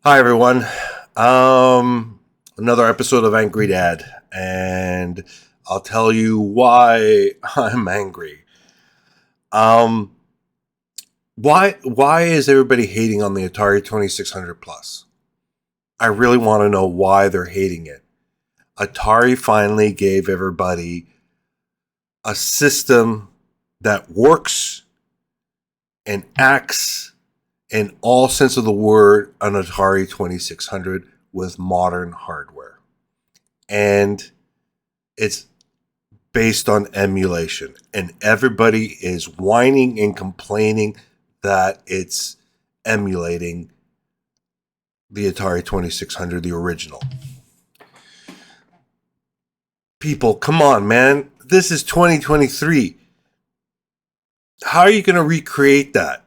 Hi everyone. Another episode of Angry Dad, and I'll tell you why I'm angry. Um, why is everybody hating on the Atari 2600 Plus? I really want to know why they're hating it. Atari finally gave everybody a system that works and acts in all sense of the word an Atari 2600 with modern hardware. And it's based on emulation. And everybody is whining and complaining that it's emulating the Atari 2600, the original. People, come on, man. This is 2023. How are you going to recreate that?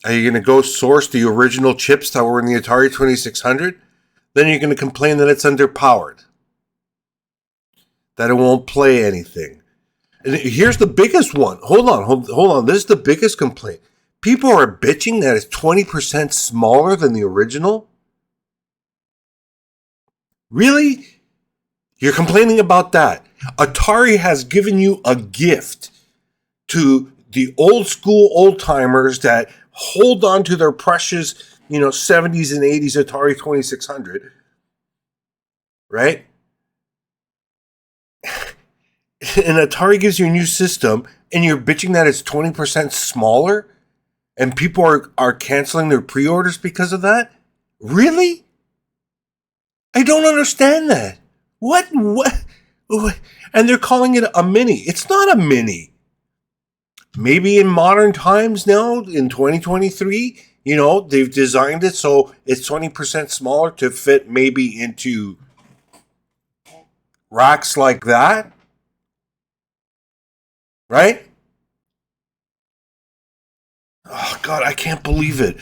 Are you going to go source the original chips that were in the Atari 2600? Then you're going to complain that it's underpowered, that it won't play anything. And here's the biggest one. Hold on. This is the biggest complaint. People are bitching that it's 20% smaller than the original. Really? You're complaining about that? Atari has given you a gift to the old school old timers that hold on to their precious, 70s and 80s Atari 2600, right? And Atari gives you a new system and you're bitching that it's 20% smaller and people are canceling their pre-orders because of that? Really? I don't understand that. What? And they're calling it a mini. It's not a mini. Maybe in modern times now, in 2023, they've designed it so it's 20% smaller to fit maybe into racks like that. Right? Oh, God, I can't believe it.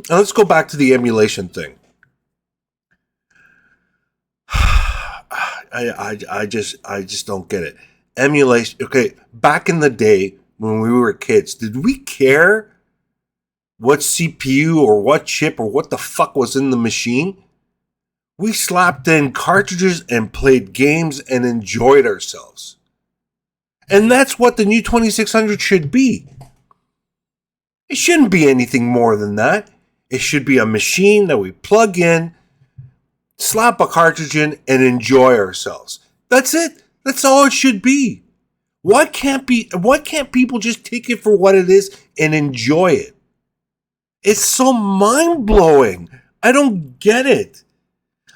Now let's go back to the emulation thing. I just don't get it. Emulation. Okay, back in the day when we were kids, did we care what CPU or what chip or what the fuck was in the machine? We slapped in cartridges and played games and enjoyed ourselves. And that's what the new 2600 should be. It shouldn't be anything more than that. It should be a machine that we plug in, slap a cartridge in, and enjoy ourselves. That's it. That's all it should be. Why can't people just take it for what it is and enjoy it? It's so mind-blowing. I don't get it.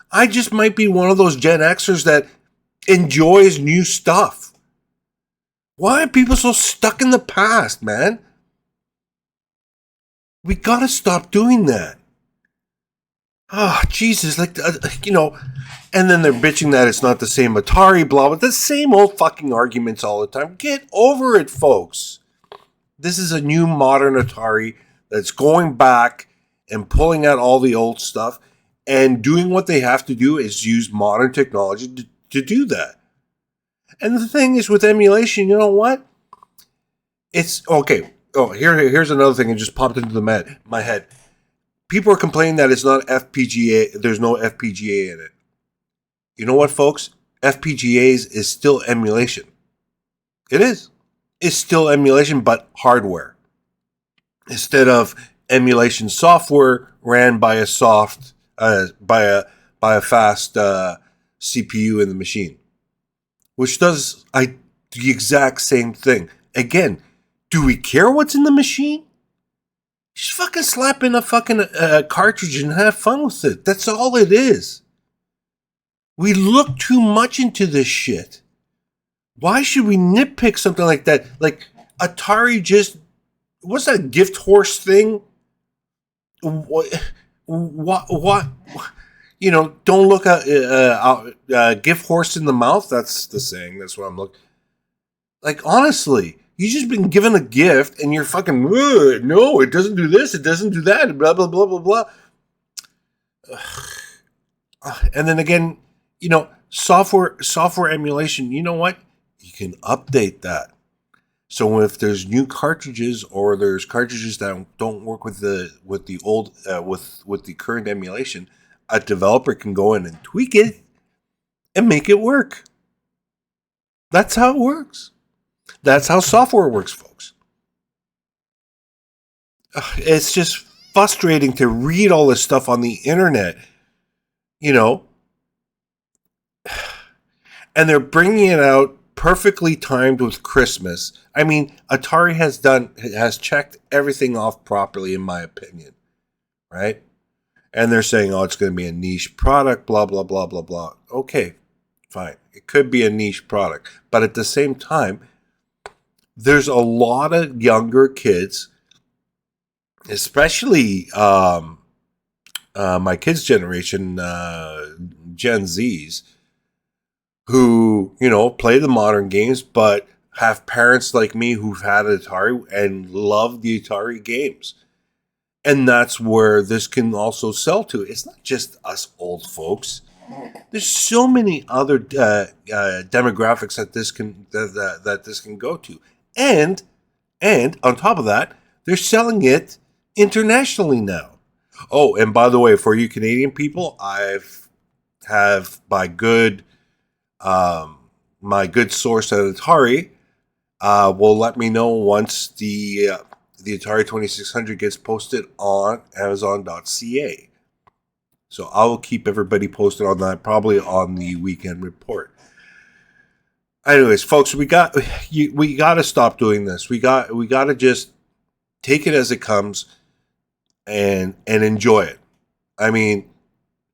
I just might be one of those Gen Xers that enjoys new stuff. Why are people so stuck in the past, man? We gotta stop doing that. Oh, Jesus, and then they're bitching that it's not the same Atari, blah, blah, the same old fucking arguments all the time. Get over it, folks. This is a new modern Atari that's going back and pulling out all the old stuff and doing what they have to do is use modern technology to do that. And the thing is with emulation, you know what? It's okay. Oh, here's another thing that just popped into my head. People are complaining that it's not FPGA. There's no FPGA in it. You know what, folks? FPGAs is still emulation. It is. It's still emulation, but hardware. Instead of emulation software ran by a fast CPU in the machine, which does the exact same thing. Again, do we care what's in the machine? Just fucking slap in a fucking cartridge and have fun with it. That's all it is. We look too much into this shit. Why should we nitpick something like that? Like Atari just, what's that gift horse thing? What? Don't look at gift horse in the mouth. That's the saying. That's what I'm looking. Like honestly, you just been given a gift and you're fucking no, it doesn't do this, it doesn't do that, blah blah blah blah blah. And then again, software emulation. You know what? You can update that. So if there's new cartridges or there's cartridges that don't work with the old with the current emulation, a developer can go in and tweak it and make it work. That's how it works. That's how software works, folks. It's just frustrating to read all this stuff on the internet, you know, and they're bringing it out perfectly timed with Christmas. I mean, Atari has checked everything off properly, in my opinion, right? And they're saying, oh, it's going to be a niche product, blah, blah, blah, blah, blah. Okay, fine. It could be a niche product. But at the same time, there's a lot of younger kids, especially my kids' generation, Gen Zs, who, play the modern games, but have parents like me who've had Atari and love the Atari games. And that's where this can also sell to. It's not just us old folks. There's so many other demographics that this can go to, and on top of that, they're selling it internationally now. Oh, and by the way, for you Canadian people, have my good source at Atari will let me know once the Atari 2600 gets posted on Amazon.ca. So I will keep everybody posted on that, probably on the weekend report. Anyways, folks, we got to stop doing this. We got to just take it as it comes and enjoy it. I mean,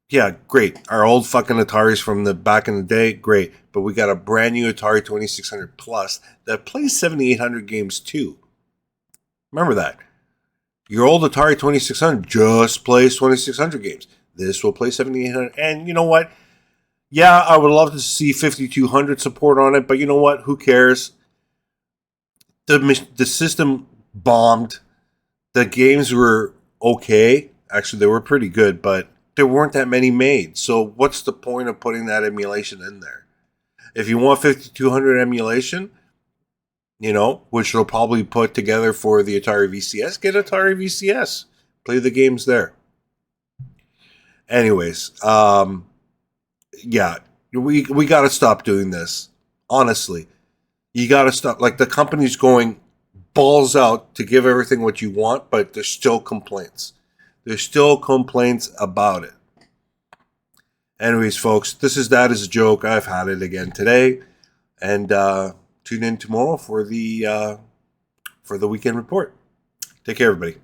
yeah, great. Our old fucking Ataris from the back in the day, great. But we got a brand new Atari 2600 Plus that plays 7800 games too. Remember that. Your old Atari 2600 just plays 2600 games. This will play 7800. And you know what? Yeah, I would love to see 5200 support on it, but you know what? Who cares? The system bombed. The games were okay. Actually, they were pretty good, but there weren't that many made. So what's the point of putting that emulation in there? If you want 5200 emulation, which they'll probably put together for the Atari VCS, get Atari VCS. Play the games there. Anyways, yeah, we got to stop doing this. Honestly, you got to stop. Like, the company's going balls out to give everything what you want, but there's still complaints. There's still complaints about it. Anyways, folks, this is That Is a Joke. I've had it again today. And tune in tomorrow for the weekend report. Take care, everybody.